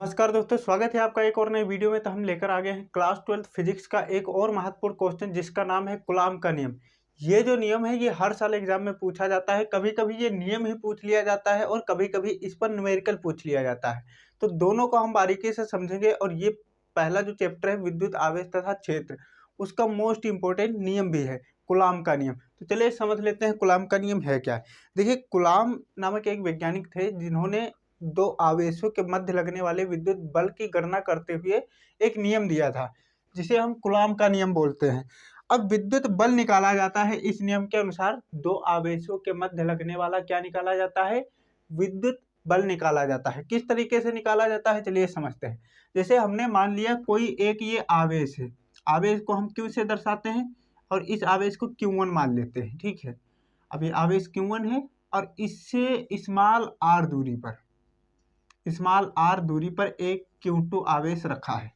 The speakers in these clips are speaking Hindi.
नमस्कार दोस्तों, स्वागत है आपका एक और नई वीडियो में। तो हम लेकर आ गए हैं क्लास 12 फिजिक्स का एक और महत्वपूर्ण क्वेश्चन जिसका नाम है कूलॉम का नियम। ये जो नियम है ये हर साल एग्जाम में पूछा जाता है। कभी कभी ये नियम ही पूछ लिया जाता है और कभी कभी इस पर न्यूमेरिकल पूछ लिया जाता है। तो दोनों को हम बारीकी से समझेंगे और ये पहला जो चैप्टर है विद्युत आवेश तथा क्षेत्र, उसका मोस्ट इंपॉर्टेंट नियम भी है कूलॉम का नियम। तो चलिए समझ लेते हैं कूलॉम का नियम है क्या है। देखिए, कूलॉम नामक एक वैज्ञानिक थे जिन्होंने दो आवेशों के मध्य लगने वाले विद्युत बल की गणना करते हुए एक नियम दिया था जिसे हम कूलॉम का नियम बोलते हैं। अब विद्युत बल निकाला जाता है इस नियम के अनुसार, दो आवेशों के मध्य लगने वाला क्या निकाला जाता है, विद्युत बल निकाला जाता है। किस तरीके से निकाला जाता है चलिए समझते हैं। जैसे हमने मान लिया कोई एक ये आवेश है, आवेश को हम क्यू से दर्शाते हैं और इस आवेश को Q1 मान लेते हैं, ठीक है। अब ये आवेश Q1 है और इससे स्मॉल आर दूरी पर एक Q2 आवेश रखा है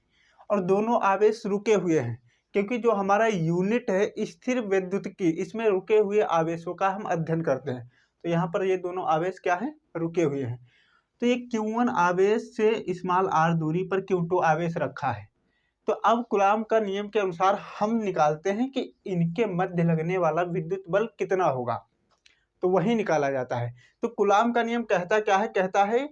और दोनों आवेश रुके हुए हैं, क्योंकि जो हमारा यूनिट है स्थिर विद्युत की, इसमें रुके हुए आवेशों का हम अध्ययन करते हैं। तो यहाँ पर ये दोनों आवेश क्या है, रुके हुए हैं। तो ये Q1 आवेश से स्मॉल आर दूरी पर Q2 आवेश रखा है। तो अब कूलॉम का नियम के अनुसार हम निकालते हैं कि इनके मध्य लगने वाला विद्युत बल कितना होगा, तो वही निकाला जाता है। तो कूलॉम का नियम कहता क्या है, कहता है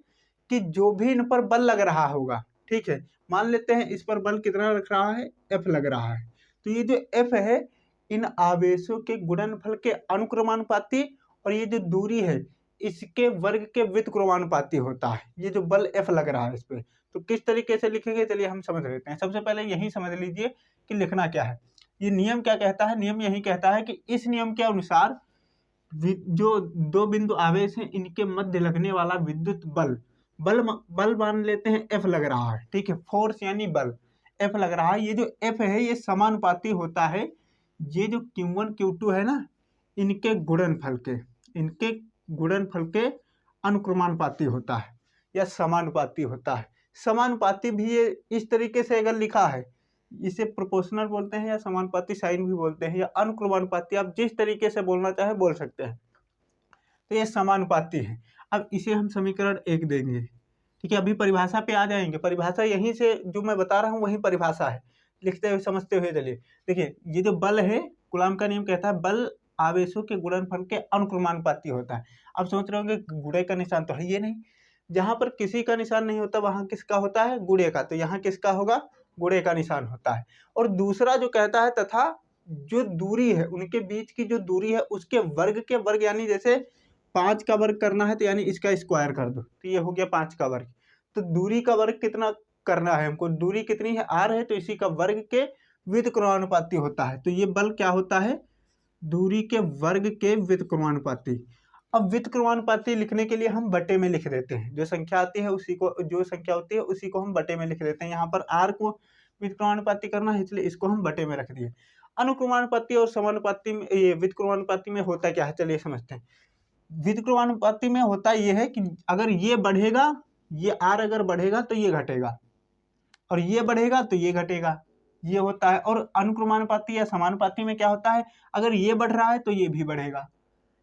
कि जो भी इन पर बल लग रहा होगा, ठीक है, मान लेते हैं इस पर बल कितना लग रहा है, F लग रहा है। तो ये जो F है इन आवेशों के गुणनफल के अनुक्रमानुपाती और ये जो दूरी है इसके वर्ग के व्युत्क्रमानुपाती होता है, ये जो बल F लग रहा है इस पे। तो किस तरीके से लिखेंगे चलिए हम समझ लेते हैं। सबसे पहले यही समझ लीजिए कि लिखना क्या है। ये नियम क्या कहता है, नियम यही कहता है कि इस नियम के अनुसार जो दो बिंदु आवेश हैं इनके मध्य लगने वाला विद्युत बल बल मान लेते हैं F लग रहा है, ठीक है, फोर्स यानी बल F लग रहा है। ये जो F है ये समानुपाती होता है, ये जो Q1 Q2 है ना, इनके गुणनफल के अनुक्रमानुपाती होता है या समानुपाती होता है। समानुपाती भी ये इस तरीके से अगर लिखा है, इसे प्रोपोर्शनल बोलते हैं या समानुपाती साइन भी बोलते हैं या अनुक्रमानुपाती, आप जिस तरीके से बोलना चाहे बोल सकते हैं। तो ये समानुपाती है। अब इसे हम समीकरण 1 देंगे, ठीक है। अभी परिभाषा पे आ जाएंगे, परिभाषा यहीं से जो मैं बता रहा हूँ वही परिभाषा है, लिखते हुए समझते हुए चलिए। देखिए, ये जो बल है, कूलॉम का नियम कहता है बल आवेशों के गुणनफल के अनुक्रमानुपाती होता है। अब सोच रहे होंगे गुणे का निशान तो है ये नहीं, जहां पर किसी का निशान नहीं होता वहां किसका होता है, गुणे का। तो यहाँ किसका होगा, गुणे का निशान होता है। और दूसरा जो कहता है तथा जो दूरी है, उनके बीच की जो दूरी है उसके वर्ग के वर्ग, यानी जैसे 5 का वर्ग करना है तो यानी इसका स्क्वायर कर दो, तो ये हो गया 5 का वर्ग। तो दूरी का वर्ग कितना करना है हमको, दूरी कितनी है, r है, तो इसी का वर्ग के व्युत्क्रमानुपाती होता है। तो ये बल क्या होता है, दूरी के वर्ग के व्युत्क्रमानुपाती। अब व्युत्क्रमानुपाती लिखने के लिए हम बटे में लिख देते हैं, जो संख्या आती है उसी को, जो संख्या होती है उसी को हम बटे में लिख देते हैं। यहाँ पर r को व्युत्क्रमानुपाती करना है इसलिए इसको हम बटे में रख दिए। अनुक्रमानुपाती और समानुपाती में, ये व्युत्क्रमानुपाती में होता क्या है चलिए समझते हैं। व्युत्क्रमानुपाती में होता यह है कि अगर ये बढ़ेगा, ये r अगर बढ़ेगा तो ये घटेगा, और ये बढ़ेगा तो ये घटेगा, ये होता है। और अनुक्रमानुपाती या समानुपाती में क्या होता है, अगर ये बढ़ रहा है तो ये भी बढ़ेगा,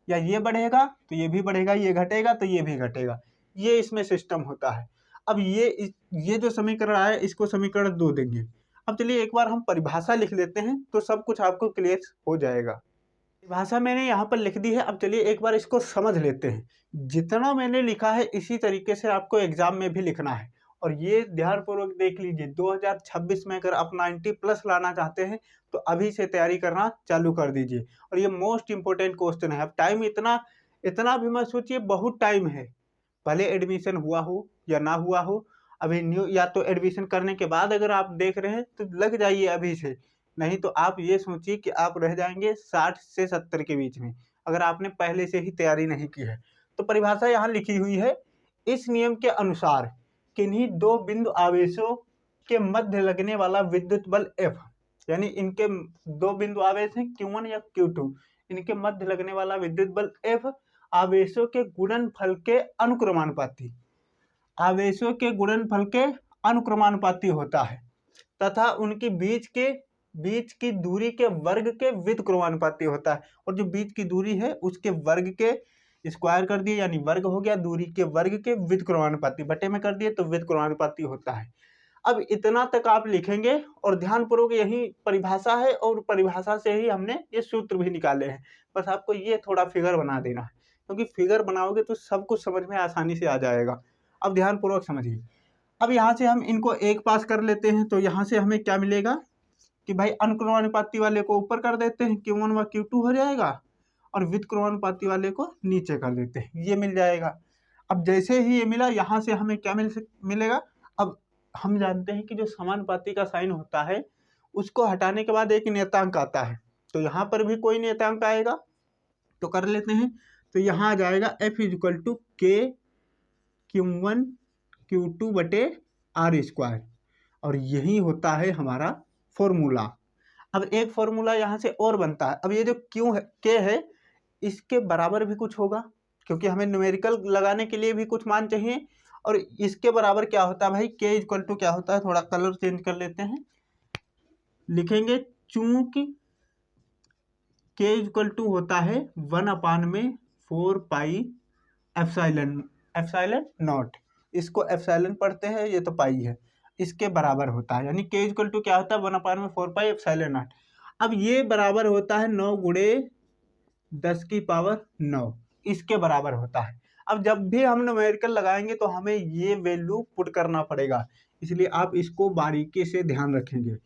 या ये बढ़ेगा तो ये भी बढ़ेगा, ये घटेगा तो ये भी घटेगा, ये इसमें सिस्टम होता है। अब ये जो समीकरण आया इसको समीकरण 2 देंगे। अब चलिए एक बार हम परिभाषा लिख लेते हैं तो सब कुछ आपको क्लियर हो जाएगा। भाषा मैंने यहाँ पर लिख दी है। अब चलिए एक बार इसको समझ लेते हैं। जितना मैंने लिखा है इसी तरीके से आपको एग्जाम में भी लिखना है। और ये ध्यानपूर्वक देख लीजिए, 2026 में अगर आप 90+ लाना चाहते हैं तो अभी से तैयारी करना चालू कर दीजिए। और ये मोस्ट इंपॉर्टेंट क्वेश्चन है। अब टाइम इतना भी मत सोचिए, बहुत टाइम है, भले एडमिशन हुआ हो या ना हुआ हो। अभी न्यू, या तो एडमिशन करने के बाद अगर आप देख रहे हैं तो लग जाइए अभी से, नहीं तो आप ये सोचिए कि आप रह जाएंगे 60 से 70 के बीच में अगर आपने पहले से ही तैयारी नहीं की है। तो परिभाषा यहाँ लिखी हुई है, इस नियम के अनुसार किन्हीं दो बिंदु आवेशों के मध्य लगने वाला विद्युत बल F, यानी इनके दो बिंदु आवेश हैं Q1 या Q2, इनके मध्य लगने वाला विद्युत बल F आवेशों के गुणनफल के अनुक्रमानुपाती, आवेशों के गुणनफल के अनुक्रमानुपाती होता है तथा उनके बीच की दूरी के वर्ग के व्युत्क्रमानुपाती होता है। और जो बीच की दूरी है उसके वर्ग के स्क्वायर कर दिए यानी वर्ग हो गया, दूरी के वर्ग के व्युत्क्रमानुपाती, बटे में कर दिए तो व्युत्क्रमानुपाती होता है। अब इतना तक आप लिखेंगे और ध्यानपूर्वक यही परिभाषा है और परिभाषा से ही हमने ये सूत्र भी निकाले हैं। बस आपको ये थोड़ा फिगर बना देना है, क्योंकि फिगर बनाओगे तो सब कुछ समझ में आसानी से आ जाएगा। अब ध्यानपूर्वक समझिए। अब यहाँ से हम इनको एक पास कर लेते हैं, तो यहाँ से हमें क्या मिलेगा कि भाई अनुक्रमानुपाती वाले को ऊपर कर देते हैं, Q1 व Q2 हो जाएगा, और व्युत्क्रमानुपाती वाले को नीचे कर देते हैं, ये मिल जाएगा। अब जैसे ही ये मिला, यहाँ से हमें क्या मिलेगा। अब हम जानते हैं कि जो समानुपाती का साइन होता है उसको हटाने के बाद एक नियतांक आता है, तो यहाँ पर भी कोई नियतांक आएगा, तो कर लेते हैं। तो यहाँ आ जाएगा F equal to K Q1 Q2 बटे R स्क्वायर, और यही होता है हमारा फॉर्मूला। अब एक फॉर्मूला यहाँ से और बनता है। अब ये जो Q है, K है, इसके बराबर भी कुछ होगा, क्योंकि हमें न्यूमेरिकल लगाने के लिए भी कुछ मान चाहिए। और इसके बराबर क्या होता है भाई, K इक्वल टू क्या होता है, थोड़ा कलर चेंज कर लेते हैं, लिखेंगे चूंकि K इक्वल टू होता है 1/4 पाई एप्सिलॉन नॉट, इसको एप्सिलॉन पढ़ते हैं, ये तो पाई है, इसके बराबर होता है। यानी K इक्वल टू क्या होता है 1/4 पाई एप्सिलॉन नॉट। अब ये बराबर होता है 9 गुणे 10⁹9, इसके बराबर होता है। अब जब भी हम न्यूमेरिकल लगाएंगे तो हमें ये वैल्यू पुट करना पड़ेगा, इसलिए आप इसको बारीकी से ध्यान रखेंगे।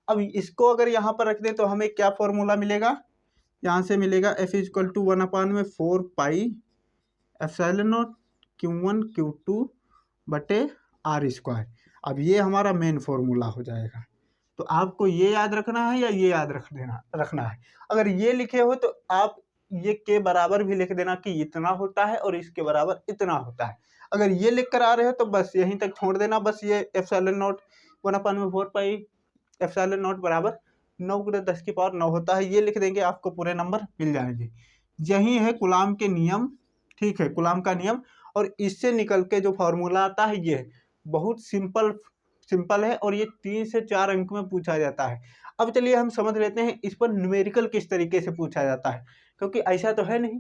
अब इसको अगर यहाँ पर रख दें तो हमें क्या फॉर्मूला मिलेगा, यहाँ से मिलेगा F equal to 1/4 pi epsilon naught Q1 Q2 बटे R स्क्वायर। अब ये हमारा मेन फॉर्मूला हो जाएगा। तो आपको ये याद रखना है या ये याद रखना है। अगर ये लिखे हो तो आप ये के बराबर भी लिख देना कि इतना होता है और इसके बराबर इतना होता है। अगर ये लिख कर आ रहे हो तो बस यहीं तक छोड़ देना, बस ये epsilon not 1/4 pi epsilon not बराबर 9 गुणे 10⁹9 होता है, ये लिख देंगे, आपको पूरे नंबर मिल जाएंगे। यही है कूलाम के नियम, ठीक है, कूलाम का नियम। और इससे निकल के जो फॉर्मूला आता है ये बहुत सिंपल है, और ये 3 से 4 अंक में पूछा जाता है। अब चलिए हम समझ लेते हैं इस पर न्यूमेरिकल किस तरीके से पूछा जाता है, क्योंकि ऐसा तो है नहीं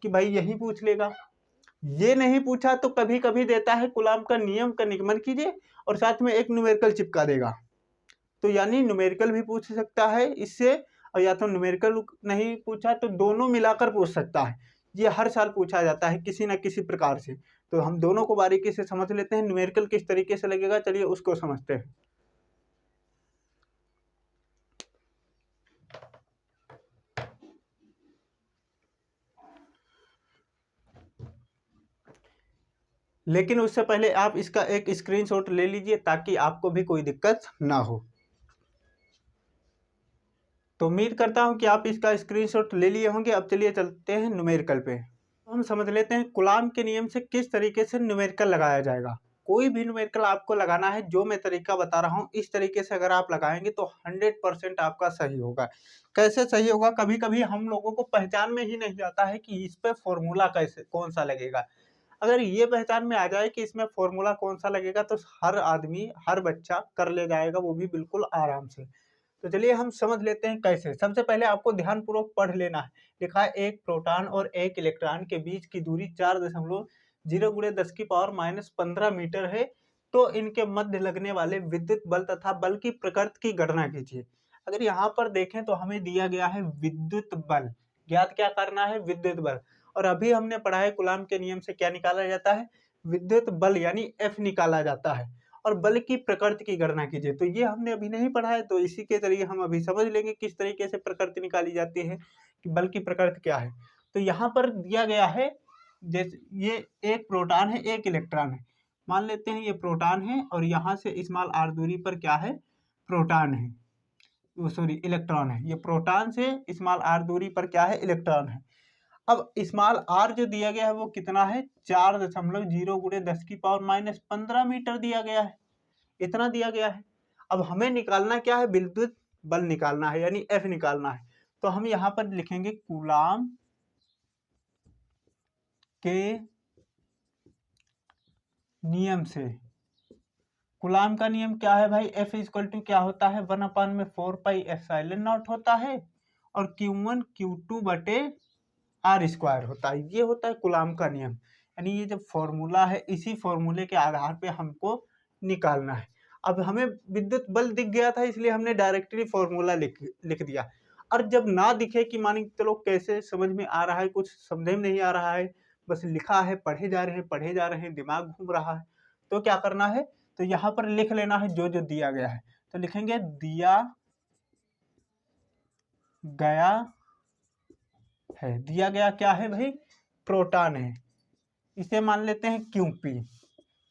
कि भाई यही पूछ लेगा। ये नहीं पूछा तो कभी कभी देता है कूलाम का नियम का निगमन कीजिए और साथ में एक न्यूमेरिकल चिपका देगा, तो यानी न्यूमेरिकल भी पूछ सकता है इससे, और या तो न्यूमेरिकल नहीं पूछा तो दोनों मिलाकर पूछ सकता है। ये हर साल पूछा जाता है किसी न किसी प्रकार से। तो हम दोनों को बारीकी से समझ लेते हैं, न्यूमेरिकल किस तरीके से लगेगा, चलिए उसको समझते हैं। लेकिन उससे पहले आप इसका एक स्क्रीनशॉट ले लीजिए ताकि आपको भी कोई दिक्कत ना हो। तो उम्मीद करता हूं कि आप इसका स्क्रीनशॉट ले लिए होंगे। अब चलिए चलते हैं न्यूमेरिकल पे। हम समझ लेते हैं कूलाम के नियम से किस तरीके से न्यूमेरिकल लगाया जाएगा। कोई भी न्यूमेरिकल आपको लगाना है, जो मैं तरीका बता रहा हूँ इस तरीके से अगर आप लगाएंगे तो 100% आपका सही होगा। कैसे सही होगा, कभी कभी हम लोगों को पहचान में ही नहीं आता है कि इस पे फॉर्मूला कैसे कौन सा लगेगा। अगर ये पहचान में आ जाए कि इसमें फॉर्मूला कौन सा लगेगा तो हर आदमी हर बच्चा कर ले जाएगा, वो भी बिल्कुल आराम से। तो चलिए हम समझ लेते हैं कैसे। सबसे पहले आपको ध्यानपूर्वक पढ़ लेना है। लिखा है एक प्रोटॉन और एक इलेक्ट्रॉन के बीच की दूरी 4.0 गुणे 10⁻⁻15 मीटर है, तो इनके मध्य लगने वाले विद्युत बल तथा बल की प्रकृति की गणना कीजिए। अगर यहाँ पर देखें तो हमें दिया गया है विद्युत बल, ज्ञात क्या करना है, विद्युत बल। और अभी हमने पढ़ा है कूलाम के नियम से क्या निकाला जाता है, विद्युत बल यानी F निकाला जाता है। और बल की प्रकृति की गणना कीजिए, तो ये हमने अभी नहीं पढ़ा है, तो इसी के जरिए हम अभी समझ लेंगे किस तरीके से प्रकृति निकाली जाती है कि बल की प्रकृति क्या है। तो यहाँ पर दिया गया है, जैसे ये एक प्रोटॉन है एक इलेक्ट्रॉन है, मान लेते हैं ये प्रोटॉन है और यहाँ से स्मॉल r दूरी पर क्या है, प्रोटॉन है, सॉरी इलेक्ट्रॉन है। ये प्रोटॉन से स्मॉल r दूरी पर क्या है, इलेक्ट्रॉन है। अब स्मॉल r जो दिया गया है वो कितना है, 4.0 गुणे 10⁻⁻15 मीटर दिया गया है, इतना दिया गया है। अब हमें निकालना क्या है, विद्युत बल निकालना है, यानी F निकालना है। तो हम यहाँ पर लिखेंगे कूलाम के नियम से। कूलाम का नियम क्या है भाई, F इक्वल टू क्या होता है, 1/4 पाई एप्सिलॉन नॉट होता है, और Q1 Q2 बटे आर स्क्वायर होता है। ये होता है कूलाम का नियम, यानी ये जब फॉर्मूला है, इसी फॉर्मूले के आधार पे हमको निकालना है। अब हमें विद्युत बल दिख गया था, इसलिए हमने डायरेक्टली फॉर्मूला लिख दिया। और जब ना दिखे कि मान के चलो कैसे समझ में आ रहा है, कुछ समझ में नहीं आ रहा है, बस लिखा है, पढ़े जा रहे हैं, दिमाग घूम रहा है, तो क्या करना है, तो यहाँ पर लिख लेना है जो जो दिया गया है। तो लिखेंगे दिया गया है, दिया गया क्या है भाई, प्रोटॉन है, इसे मान लेते हैं क्यूपी।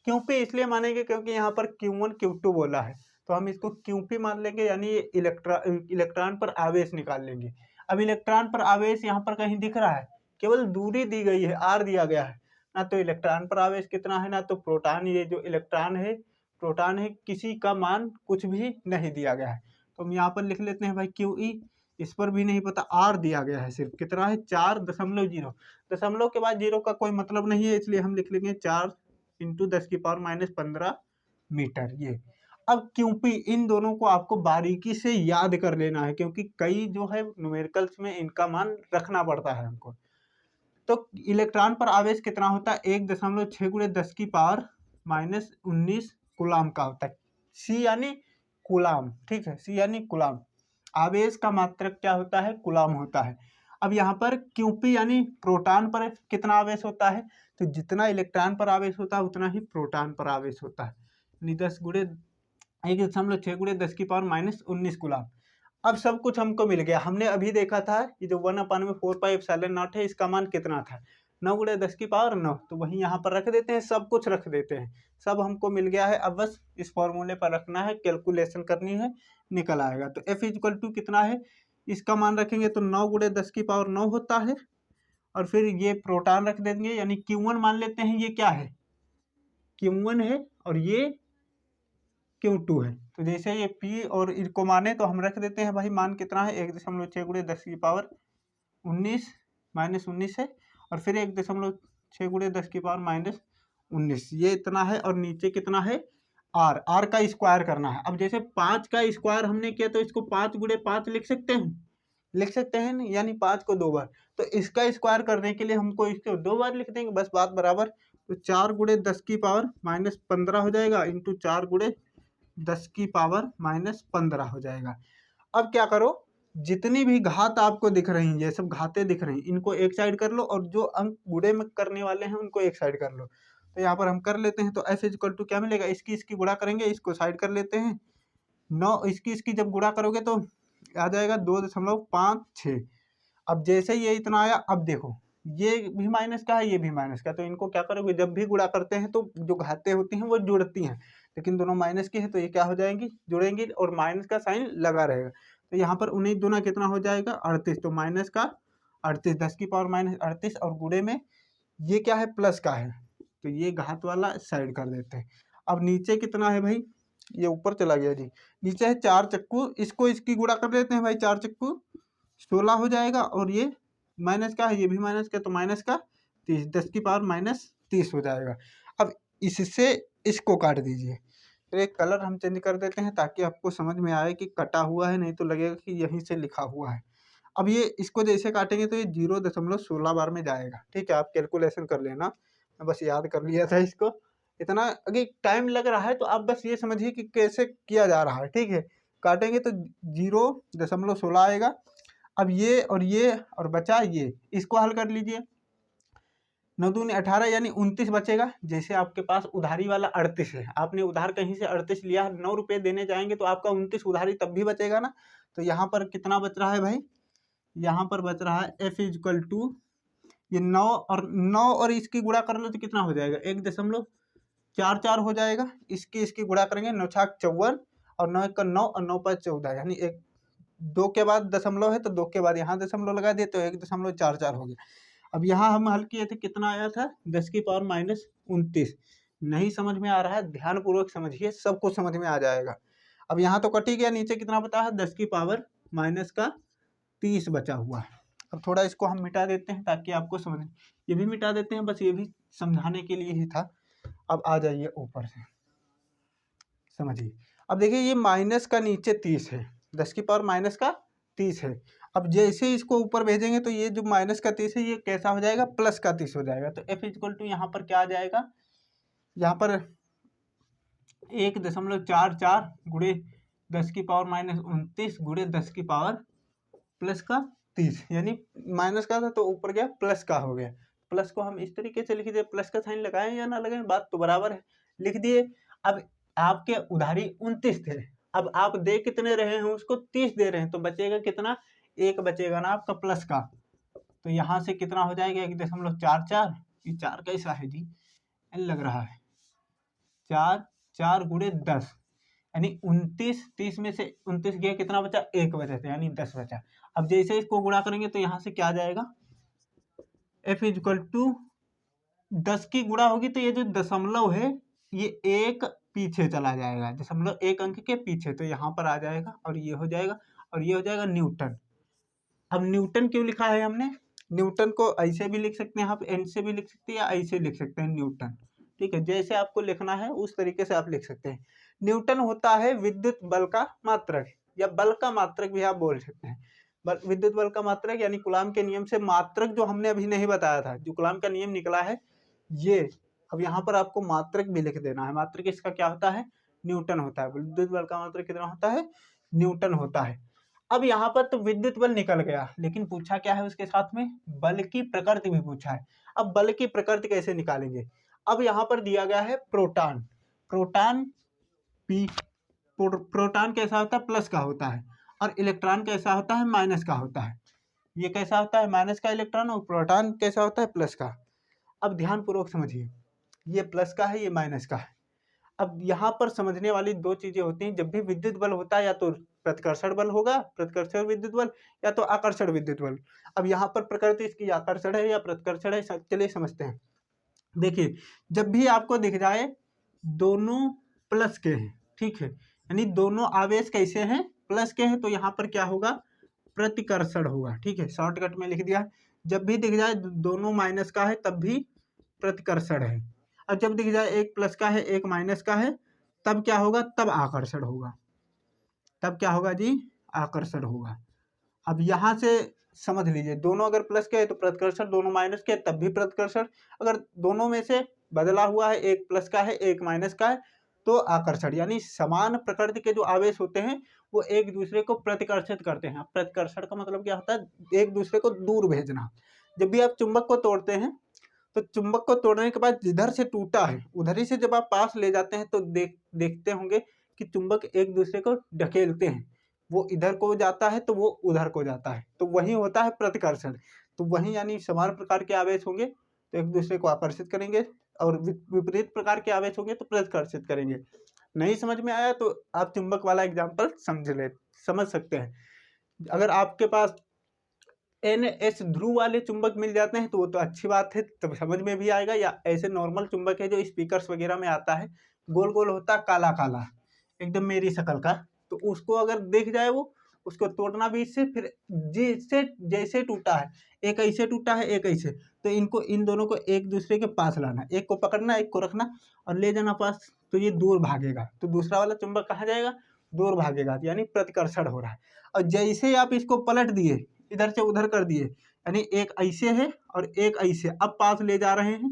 क्यूपी इसलिए मानेंगे क्योंकि यहाँ पर Q1 Q2 बोला है, तो हम इसको क्यूपी मान लेंगे, यानी ये इलेक्ट्रॉन पर आवेश निकाल लेंगे। अब इलेक्ट्रॉन पर आवेश यहाँ पर कहीं दिख रहा है, केवल दूरी दी गई है, आर दिया गया है, ना तो इलेक्ट्रॉन पर आवेश कितना है, ना तो प्रोटॉन, ये जो इलेक्ट्रॉन है प्रोटॉन है, किसी का मान कुछ भी नहीं दिया गया है। तो हम यहाँ पर लिख लेते हैं भाई QE, इस पर भी नहीं पता, आर दिया गया है, सिर्फ कितना है 4.0, दशमलव के बाद जीरो का कोई मतलब नहीं है, इसलिए हम लिख लेंगे 4 × 10⁻⁻15 मीटर। ये अब क्यूपी, इन दोनों को आपको बारीकी से याद कर लेना है, क्योंकि कई जो है न्यूमेरिकल्स में इनका मान रखना पड़ता है हमको। तो इलेक्ट्रॉन पर आवेश कितना होता है, 1.6 × 10⁻⁻19 कूलाम का होता है। सी यानी कूलाम, ठीक है, सी यानी कूलाम। आवेश का मात्रक क्या होता है, कूलाम होता है। अब यहाँ पर क्यूपी यानी प्रोटॉन पर कितना आवेश होता है, तो जितना इलेक्ट्रॉन पर आवेश होता है उतना ही प्रोटॉन पर आवेश होता है, यानी 1.6 × 10⁻⁻19 कूलाम। अब सब कुछ हमको मिल गया। हमने अभी देखा था ये जो 1/4πε0 है, इसका मान कितना था, 9 × 10⁹ तो वहीं यहाँ पर रख देते हैं, सब कुछ रख देते हैं, सब हमको मिल गया है। अब बस इस फॉर्मूले पर रखना है, कैलकुलेशन करनी है, निकल आएगा। तो F = कितना है, इसका मान रखेंगे तो 9 × 10⁹ होता है, और फिर ये प्रोटॉन रख देंगे, यानी Q1 मान लेते हैं, ये क्या है, Q1 है, और ये Q2 है। तो जैसे ये P और इनको माने तो हम रख देते हैं भाई, मान कितना है, 1.6 × 10⁻19 -19 है, और फिर 1.6 × 10⁻19 ये इतना है, और नीचे कितना है, आर का स्क्वायर करना है। अब जैसे 5 का स्क्वायर हमने किया, तो इसको 5 × 5 लिख सकते हैं ना, यानी 5 को 2 बार। तो इसका स्क्वायर करने के लिए हमको इसको 2 बार लिख देंगे, बस बात बराबर। तो 4 × 10⁻⁻15 हो जाएगा, इंटू 4 × 10⁻⁻15 हो जाएगा। अब क्या करो, जितनी भी घात आपको दिख रही हैं, ये सब घातें दिख रही हैं, इनको एक साइड कर लो, और जो अंक गुणे में करने वाले हैं उनको एक साइड कर लो। तो यहाँ पर हम कर लेते हैं। तो F = क्या मिलेगा, इसकी गुणा करेंगे, इसको साइड कर लेते हैं, 9 इसकी जब गुणा करोगे तो आ जाएगा 2.56। अब जैसे ये इतना आया, अब देखो ये भी माइनस का है, ये भी माइनस का, तो इनको क्या करोगे, जब भी गुणा करते हैं तो जो घातें होती हैं वो जुड़ती हैं, लेकिन दोनों माइनस की है, तो ये क्या हो जाएंगी, जुड़ेंगी, और माइनस का साइन लगा रहेगा। तो यहाँ पर 19 दूना कितना हो जाएगा, 38, तो माइनस का 38, 10⁻−38, और गुणे में ये क्या है, प्लस का है, तो ये घात वाला साइड कर देते हैं। अब नीचे कितना है भाई, ये ऊपर चला गया जी, नीचे है 4 चक्कू, इसको इसकी गुणा कर देते हैं भाई, 4 चक्कू 16 हो जाएगा, और ये माइनस का है, ये भी माइनस का, तो माइनस का 30, 10⁻−30 हो जाएगा। अब इससे इसको काट दीजिए, तो एक कलर हम चेंज कर देते हैं ताकि आपको समझ में आए कि कटा हुआ है, नहीं तो लगेगा कि यहीं से लिखा हुआ है। अब ये इसको जैसे काटेंगे तो ये 0.16 बार में जाएगा, ठीक है, आप कैलकुलेशन कर लेना, मैं बस याद कर लिया था इसको। इतना अगर टाइम लग रहा है तो आप बस ये समझिए कि कैसे किया जा रहा है, ठीक है। काटेंगे तो 0.16 आएगा। अब ये और बचा ये, इसको हल कर लीजिए, 9 दूनी 18, यानी 29 बचेगा। जैसे आपके पास उधारी वाला 38 है, आपने उधार कहीं से 38 लिया, 9 रुपये देने जाएंगे तो आपका 29 उधारी तब भी बचेगा ना। तो यहाँ पर कितना बच रहा है भाई, यहाँ पर बच रहा है F = ये 9 और इसकी गुणा कर लो तो कितना हो जाएगा, 1.44 हो जाएगा। इसकी गुणा करेंगे, 9 × 6 = 54, और 9 × 1 = 9, और 9 × 5 = 14, यानी 2 के बाद दशमलव है तो 2 के बाद यहाँ दशमलव लगा दिए, तो 1.44 हो गया। अब यहाँ हम हल किए थे, कितना आया था, 10⁻−29। नहीं समझ में आ रहा है, ध्यानपूर्वक समझिए, सब कुछ समझ में आ जाएगा। अब यहाँ तो कट ही गया, नीचे कितना बता है, 10⁻−30 बचा हुआ है। अब थोड़ा इसको हम मिटा देते हैं ताकि आपको समझ, ये भी मिटा देते हैं, बस ये भी समझाने के लिए ही था। अब आ जाइए ऊपर से, समझिए। अब देखिए, ये माइनस का नीचे 30 है, 10⁻−30 है। अब जैसे इसको ऊपर भेजेंगे तो ये जो माइनस का 30 है ये कैसा हो जाएगा, प्लस का 30 हो जाएगा। तो f इक्वल टू यहाँ पर क्या आ जाएगा, यहाँ पर 1.44 गुणे 10 की पावर माइनस 29 गुणे 10 की पावर प्लस का 30, यानी माइनस का था तो ऊपर गया प्लस का हो गया। प्लस को हम इस तरीके से लिख दिए, प्लस का साइन लगाएं या ना लगाएं बात तो बराबर है, लिख दिए। अब आपके उधारी 29 थे, अब आप दे कितने रहे हैं उसको 30 दे रहे हैं, तो बचेगा कितना, एक बचेगा ना आपका प्लस का। तो यहाँ से कितना हो जाएगा 1.44, ये 4 कैसा है जी, लग रहा है 4 गुणे 10, यानी 29, 30 में से 29 गया, कितना बचा, एक बचा था, यानी 10 बचा। अब जैसे इसको गुणा करेंगे तो यहाँ से क्या आ जाएगा, f इक्वल टू 10 की गुणा होगी तो ये जो दशमलव है ये एक पीछे चला जाएगा, दशमलव एक अंक के पीछे, तो यहाँ पर आ जाएगा और ये हो जाएगा और ये हो जाएगा न्यूटन। अब न्यूटन क्यों लिखा है हमने, न्यूटन को ऐसे भी लिख सकते हैं आप, एन से भी लिख सकते हैं या ऐसे लिख सकते हैं न्यूटन, ठीक है, जैसे आपको लिखना है उस तरीके से आप लिख सकते हैं। न्यूटन होता है विद्युत बल का मात्रक, या बल का मात्रक भी आप बोल सकते हैं। विद्युत बल का मात्रक यानी कूलाम के नियम से मात्रक, जो हमने अभी नहीं बताया था, जो कूलाम का नियम निकला है ये, अब यहाँ पर आपको मात्रक भी लिख देना है। मात्रक इसका क्या होता है, न्यूटन होता है। विद्युत बल का मात्रक कितना होता है, न्यूटन होता है। अब यहाँ पर तो विद्युत बल निकल गया, लेकिन पूछा क्या है उसके साथ में, बल की प्रकृति भी पूछा है। अब बल की प्रकृति कैसे निकालेंगे, अब यहाँ पर दिया गया है प्रोटॉन, प्रोटॉन पी, प्रोटॉन कैसा होता है, प्लस का होता है, और इलेक्ट्रॉन कैसा होता है, माइनस का होता है। ये कैसा होता है, माइनस का इलेक्ट्रॉन, और प्रोटॉन कैसा होता है, प्लस का। अब ध्यान पूर्वक समझिए, ये प्लस का है, ये माइनस का है। अब यहाँ पर समझने वाली दो चीजें होती हैं, जब भी विद्युत बल होता है या तो प्रतिकर्षण बल होगा, प्रतिकर्षण विद्युत बल, या तो आकर्षण विद्युत बल। अब यहाँ पर प्रकृति इसकी आकर्षण है या प्रतिकर्षण है, चलिए समझते हैं। देखिए, जब भी आपको दिख जाए दोनों प्लस के हैं, ठीक है, यानी दोनों आवेश कैसे हैं, प्लस के हैं, तो यहाँ पर क्या होगा, प्रतिकर्षण होगा, ठीक है, शॉर्टकट में लिख दिया। जब भी दिख जाए दोनों माइनस का है तब भी प्रतिकर्षण है, और जब दिख जाए एक प्लस का है एक माइनस का है तब क्या होगा, तब आकर्षण होगा, तब क्या होगा जी, आकर्षण होगा। अब यहाँ से समझ लीजिए, दोनों अगर प्लस के है तो प्रतिकर्षण, दोनों माइनस के तब भी प्रतिकर्षण, अगर दोनों में से बदला हुआ है, एक प्लस का है एक माइनस का है, तो आकर्षण। यानी समान प्रकृति के जो आवेश होते हैं वो एक दूसरे को प्रतिकर्षित करते हैं। प्रतिकर्षण का मतलब क्या होता है, एक दूसरे को दूर भेजना। जब भी आप चुंबक को तोड़ते हैं तो चुंबक को तोड़ने के बाद जिधर से टूटा है उधर ही से जब आप पास ले जाते हैं तो देखते होंगे कि चुंबक एक दूसरे को ढकेलते हैं, वो इधर को जाता है तो वो उधर को जाता है, तो वही होता है प्रतिकर्षण। तो वही यानी समान प्रकार के आवेश होंगे तो एक दूसरे को आकर्षित करेंगे, और विपरीत प्रकार के आवेश होंगे तो प्रतिकर्षित करेंगे। नहीं समझ में आया तो आप चुंबक वाला एग्जाम्पल समझ सकते हैं। अगर आपके पास NS ध्रुव वाले चुंबक मिल जाते हैं तो वो तो अच्छी बात है, तब समझ में भी आएगा। या ऐसे नॉर्मल चुंबक है जो स्पीकर्स वगैरह में आता है, गोल गोल होता, काला काला एकदम मेरी शक्ल का, तो उसको अगर देख जाए वो, उसको तोड़ना भी इससे, फिर जिससे जैसे टूटा है, एक ऐसे टूटा है एक ऐसे, तो इनको, इन दोनों को एक दूसरे के पास लाना, एक को पकड़ना एक को रखना और ले जाना पास, तो ये दूर भागेगा, तो दूसरा वाला चुंबक कहाँ जाएगा, दूर भागेगा, यानी प्रतिकर्षण हो रहा है। और जैसे आप इसको पलट दिए, इधर से उधर कर दिए, यानी एक ऐसे है और एक ऐसे, अब पास ले जा रहे हैं,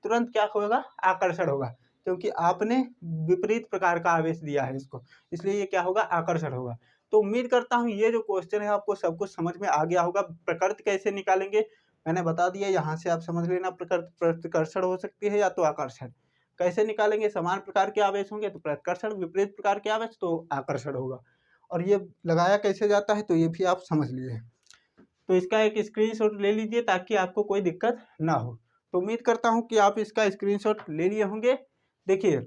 तुरंत क्या होगा, आकर्षण होगा, क्योंकि आपने विपरीत प्रकार का आवेश दिया है इसको, इसलिए ये क्या होगा, आकर्षण होगा। तो उम्मीद करता हूँ ये जो क्वेश्चन है आपको सब कुछ समझ में आ गया होगा। प्रकृति कैसे निकालेंगे मैंने बता दिया, यहाँ से आप समझ लेना, प्रतिकर्षण हो सकती है या तो आकर्षण। कैसे निकालेंगे, समान प्रकार के आवेश होंगे तो प्रतिकर्षण, विपरीत प्रकार के आवेश तो आकर्षण होगा। और ये लगाया कैसे जाता है तो ये भी आप समझ लिए। तो इसका एक स्क्रीनशॉट ले लीजिए ताकि आपको कोई दिक्कत ना हो। तो उम्मीद करता हूँ कि आप इसका स्क्रीनशॉट ले लिए होंगे। देखिए,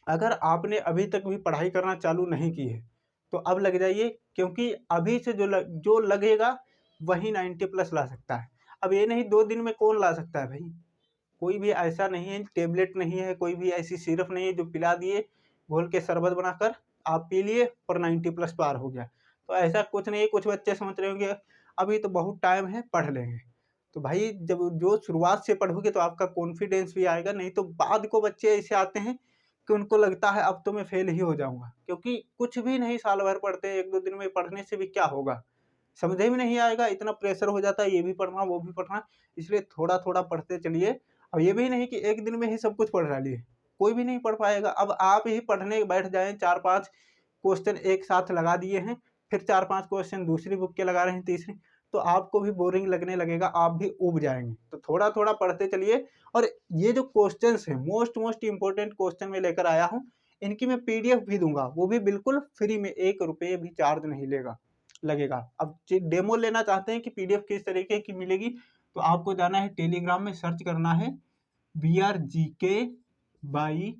अगर आपने अभी तक भी पढ़ाई करना चालू नहीं की है तो अब लग जाइए, क्योंकि अभी से जो लगेगा वही 90+ ला सकता है। अब ये नहीं 2 दिन में कौन ला सकता है भाई, कोई भी ऐसा नहीं है, टेबलेट नहीं है, कोई भी ऐसी सिरप नहीं है जो पिला दिए घोल के शरबत बनाकर आप पी लिए और 90+ पार हो गया। तो ऐसा कुछ नहीं है। कुछ बच्चे सोच रहे होंगे अभी तो बहुत टाइम है, पढ़ लेंगे। तो भाई जब जो शुरुआत से पढ़ोगे तो आपका कॉन्फिडेंस भी आएगा, नहीं तो बाद को बच्चे ऐसे आते हैं कि उनको लगता है अब तो मैं फेल ही हो जाऊंगा, क्योंकि कुछ भी नहीं, साल भर पढ़ते हैं, 1-2 दिन में पढ़ने से भी क्या होगा, समझे में नहीं आएगा, इतना प्रेशर हो जाता है, ये भी पढ़ना वो भी पढ़ना, इसलिए थोड़ा थोड़ा पढ़ते चलिए। अब ये भी नहीं कि एक दिन में ही सब कुछ पढ़ डालिए, कोई भी नहीं पढ़ पाएगा। अब आप ही पढ़ने बैठ जाएं, 4-5 क्वेश्चन एक साथ लगा दिए हैं, फिर 4-5 क्वेश्चन दूसरी बुक के लगा रहे हैं, तीसरी, तो आपको भी बोरिंग लगने लगेगा, आप भी ऊब जाएंगे। तो थोड़ा थोड़ा पढ़ते चलिए। और ये जो क्वेश्चंस हैं, मोस्ट इंपॉर्टेंट क्वेश्चन में लेकर आया हूँ, इनकी मैं पीडीएफ भी दूंगा, वो भी बिल्कुल फ्री में, 1 रुपये भी चार्ज नहीं लगेगा। अब डेमो लेना चाहते हैं कि पीडीएफ किस तरीके की मिलेगी, तो आपको जाना है टेलीग्राम में, सर्च करना है BRGK बाई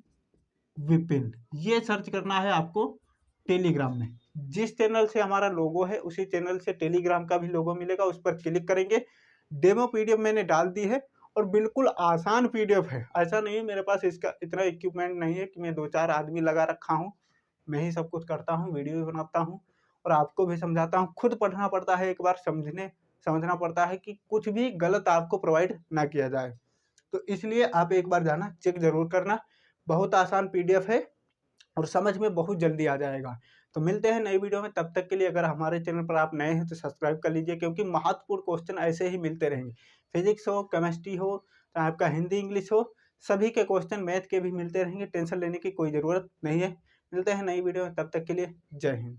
विपिन, ये सर्च करना है आपको टेलीग्राम में। जिस चैनल से हमारा लोगो है उसी चैनल से टेलीग्राम का भी लोगो मिलेगा, उस पर क्लिक करेंगे। डेमो पीडीएफ मैंने डाल दी है और बिल्कुल आसान पीडीएफ है। ऐसा नहीं है मेरे पास इसका इतना इक्विपमेंट नहीं है कि मैं 2-4 आदमी लगा रखा हूँ, मैं ही सब कुछ करता हूँ, वीडियो भी बनाता हूँ और आपको भी समझाता हूँ। खुद पढ़ना पड़ता है, एक बार समझना पड़ता है कि कुछ भी गलत आपको प्रोवाइड ना किया जाए। तो इसलिए आप एक बार जाना, चेक जरूर करना, बहुत आसान पीडीएफ है और समझ में बहुत जल्दी आ जाएगा। तो मिलते हैं नई वीडियो में, तब तक के लिए अगर हमारे चैनल पर आप नए हैं तो सब्सक्राइब कर लीजिए, क्योंकि महत्वपूर्ण क्वेश्चन ऐसे ही मिलते रहेंगे। फिजिक्स हो, केमिस्ट्री हो, चाहे आपका हिंदी इंग्लिश हो, सभी के क्वेश्चन मैथ के भी मिलते रहेंगे, टेंशन लेने की कोई ज़रूरत नहीं है। मिलते हैं नई वीडियो में, तब तक के लिए जय हिंद।